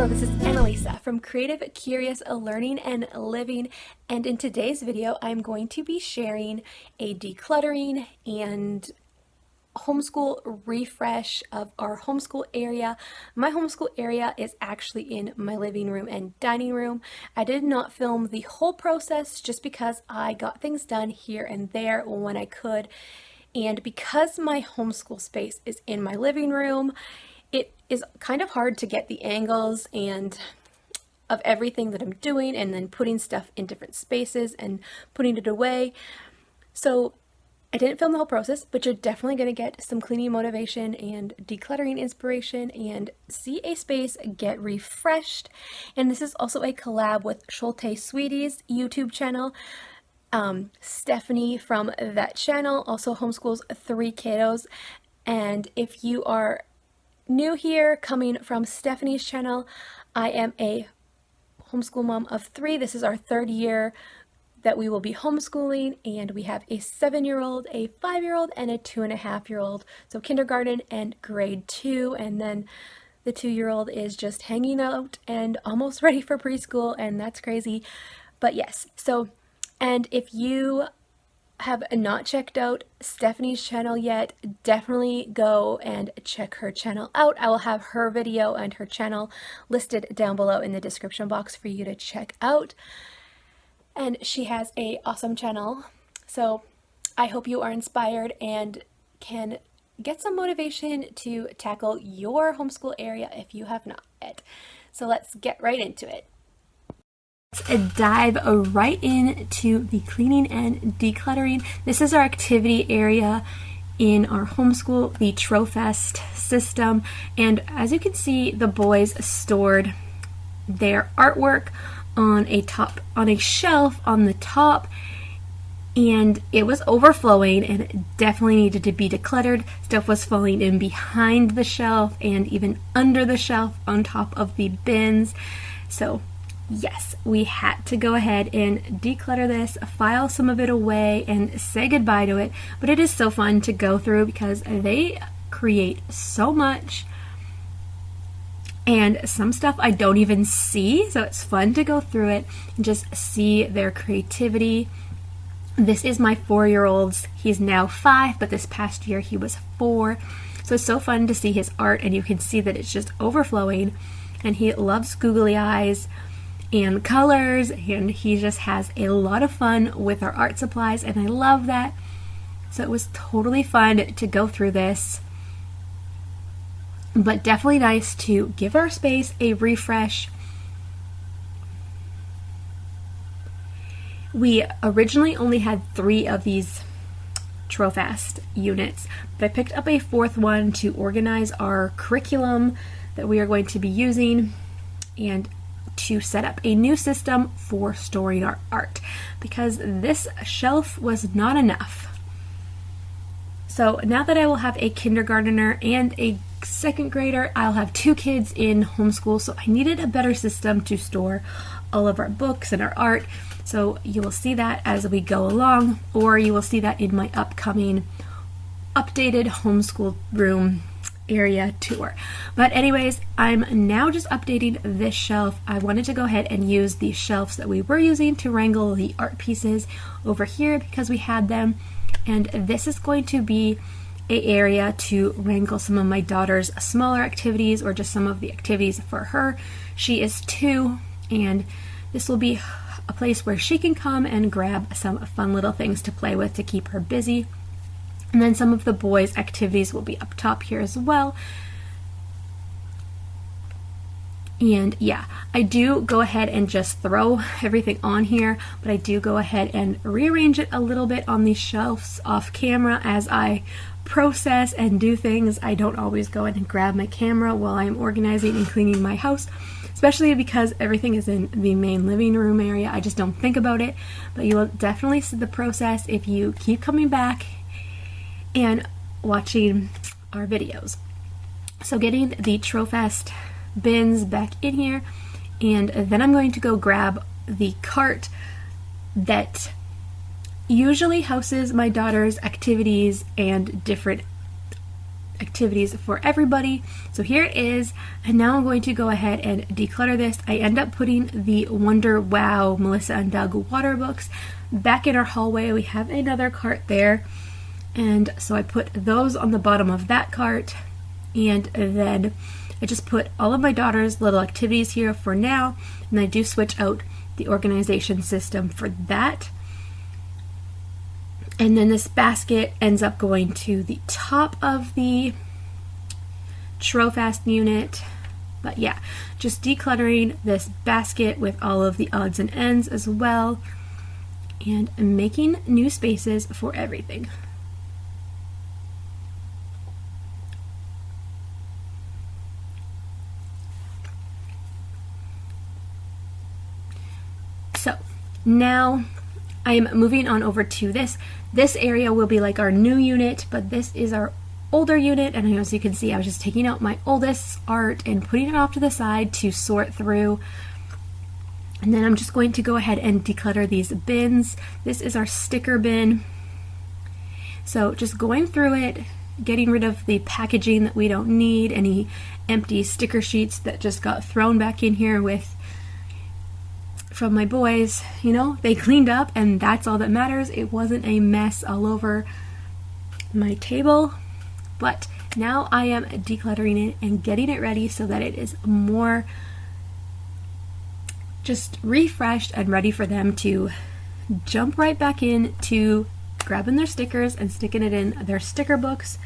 this is Annalisa from Creative Curious Learning and Living, and in today's video I'm going to be sharing a decluttering and homeschool refresh of our homeschool area. My homeschool area is actually in my living room and dining room. I did not film the whole process just because I got things done here and there when I could, and because my homeschool space is in my living room, it is kind of hard to get the angles and of everything that I'm doing and then putting stuff in different spaces and putting it away. So I didn't film the whole process, but you're definitely going to get some cleaning motivation and decluttering inspiration and see a space get refreshed. And this is also a collab with Schulte Sweeties YouTube channel. Stephanie from that channel also homeschools 3 kiddos. And if you are new here, coming from Stephanie's channel, I am a homeschool mom of 3. This is our 3rd year that we will be homeschooling, and we have a 7-year-old, a 5-year-old, and a 2.5-year-old. So kindergarten and grade 2, and then the 2-year-old is just hanging out and almost ready for preschool, and that's crazy. But yes, so, and if you have not checked out Stephanie's channel yet, definitely go and check her channel out. I will have her video and her channel listed down below in the description box for you to check out. And she has an awesome channel. So I hope you are inspired and can get some motivation to tackle your homeschool area if you have not yet. So let's get right into it. Let's dive right into the cleaning and decluttering. This is our activity area in our homeschool, the TroFest system. And as you can see, the boys stored their artwork on a shelf on the top, and it was overflowing and it definitely needed to be decluttered. Stuff was falling in behind the shelf and even under the shelf on top of the bins. So yes, we had to go ahead and declutter this, file some of it away, and say goodbye to it. But it is so fun to go through because they create so much, and some stuff I don't even see, so it's fun to go through it and just see their creativity. This is my 4-year-old's. He's now 5, but this past year he was 4. So it's so fun to see his art, and you can see that it's just overflowing, and he loves googly eyes and colors, and he just has a lot of fun with our art supplies, and I love that. So it was totally fun to go through this, but definitely nice to give our space a refresh. We originally only had 3 of these TroFest units, but I picked up a 4th one to organize our curriculum that we are going to be using and to set up a new system for storing our art, because this shelf was not enough. So now that I will have a kindergartner and a 2nd grader, I'll have 2 kids in homeschool, so I needed a better system to store all of our books and our art. So you will see that as we go along, or you will see that in my upcoming updated homeschool room area tour. But anyways, I'm now just updating this shelf. I wanted to go ahead and use the shelves that we were using to wrangle the art pieces over here because we had them, and this is going to be an area to wrangle some of my daughter's smaller activities, or just some of the activities for her. She is 2, and this will be a place where she can come and grab some fun little things to play with to keep her busy. And then some of the boys' activities will be up top here as well. And yeah, I do go ahead and just throw everything on here, but I do go ahead and rearrange it a little bit on these shelves off camera as I process and do things. I don't always go in and grab my camera while I'm organizing and cleaning my house, especially because everything is in the main living room area. I just don't think about it, but you will definitely see the process if you keep coming back and watching our videos. So getting the TroFest bins back in here, and then I'm going to go grab the cart that usually houses my daughter's activities and different activities for everybody. So here it is, and now I'm going to go ahead and declutter this. I end up putting the Wonder Wow Melissa and Doug water books back in our hallway. We have another cart there, and so I put those on the bottom of that cart, and then I just put all of my daughter's little activities here for now, and I do switch out the organization system for that. And then this basket ends up going to the top of the Trofast unit. But yeah, just decluttering this basket with all of the odds and ends as well, and making new spaces for everything. So now I am moving on over to this. This area will be like our new unit, but this is our older unit, and as you can see, I was just taking out my oldest art and putting it off to the side to sort through. And then I'm just going to go ahead and declutter these bins. This is our sticker bin. So just going through it, getting rid of the packaging that we don't need, any empty sticker sheets that just got thrown back in here from my boys. You know, they cleaned up, and that's all that matters. It wasn't a mess all over my table. But now I am decluttering it and getting it ready so that it is more just refreshed and ready for them to jump right back in to grabbing their stickers and sticking it in their sticker books.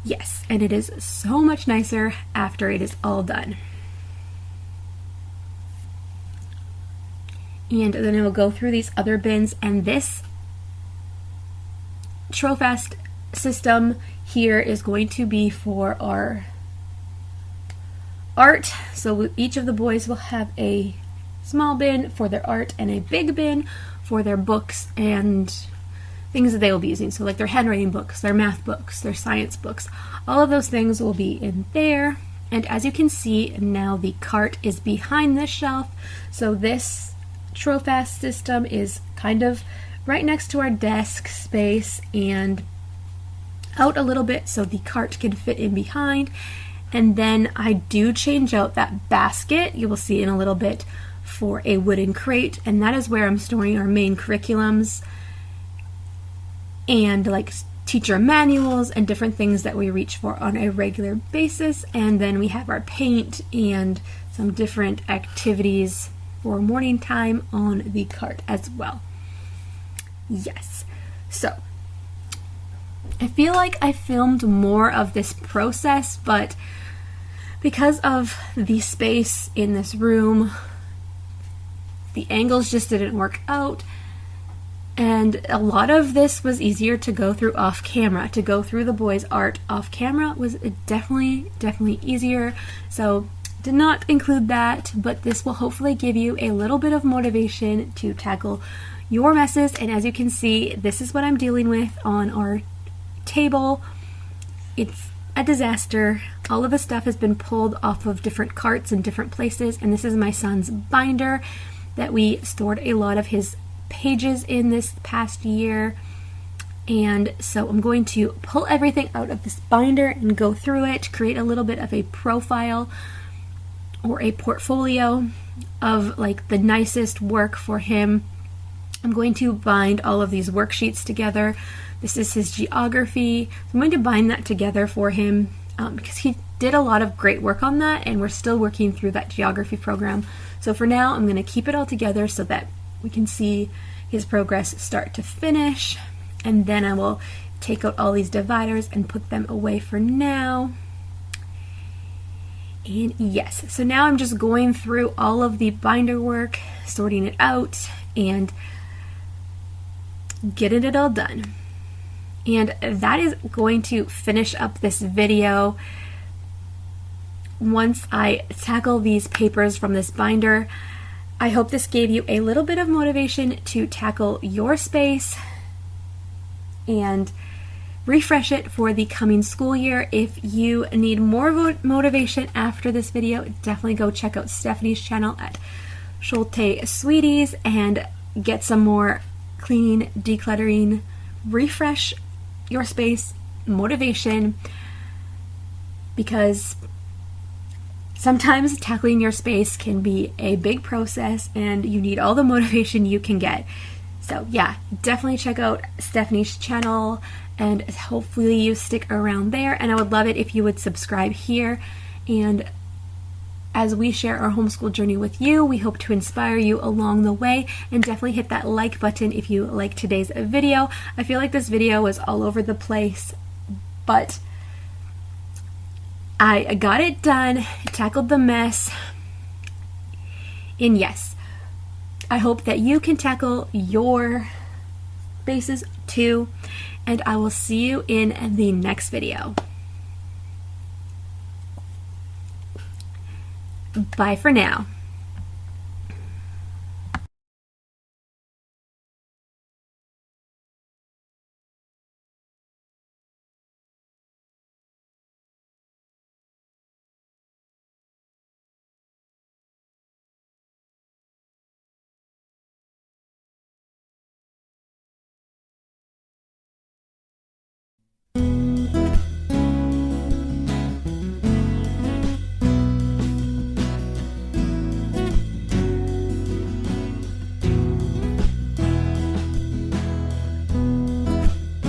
Yes, and it is so much nicer after it is all done. And then I will go through these other bins, and this Trofast system here is going to be for our art. So each of the boys will have a small bin for their art and a big bin for their books and things that they will be using. So like their handwriting books, their math books, their science books, all of those things will be in there. And as you can see, now the cart is behind this shelf. So this Trofast system is kind of right next to our desk space and out a little bit so the cart can fit in behind. And then I do change out that basket, you will see in a little bit, for a wooden crate, and that is where I'm storing our main curriculums and like teacher manuals and different things that we reach for on a regular basis. And then we have our paint and some different activities for morning time on the cart as well. Yes, so I feel like I filmed more of this process, but because of the space in this room, the angles just didn't work out, and a lot of this was easier to go through off camera. To go through the boys' art off camera was definitely easier, so did not include that, but this will hopefully give you a little bit of motivation to tackle your messes. And as you can see, this is what I'm dealing with on our table. It's a disaster. All of the stuff has been pulled off of different carts in different places, and this is my son's binder that we stored a lot of his pages in this past year. And so I'm going to pull everything out of this binder and go through it, create a little bit of a profile or a portfolio of like the nicest work for him. I'm going to bind all of these worksheets together. This is his geography. I'm going to bind that together for him because he did a lot of great work on that, and we're still working through that geography program. So for now, I'm going to keep it all together so that we can see his progress start to finish. And then I will take out all these dividers and put them away for now. And yes, so now I'm just going through all of the binder work, sorting it out, and getting it all done. And that is going to finish up this video. Once I tackle these papers from this binder, I hope this gave you a little bit of motivation to tackle your space and refresh it for the coming school year. If you need more motivation after this video, definitely go check out Stephanie's channel at Schulte Sweeties and get some more cleaning, decluttering, refresh your space motivation, because sometimes tackling your space can be a big process and you need all the motivation you can get. So yeah, definitely check out Stephanie's channel and hopefully you stick around there. And I would love it if you would subscribe here. And as we share our homeschool journey with you, we hope to inspire you along the way, and definitely hit that like button if you like today's video. I feel like this video was all over the place, but I got it done, tackled the mess, and yes, I hope that you can tackle your bases too, and I will see you in the next video. Bye for now.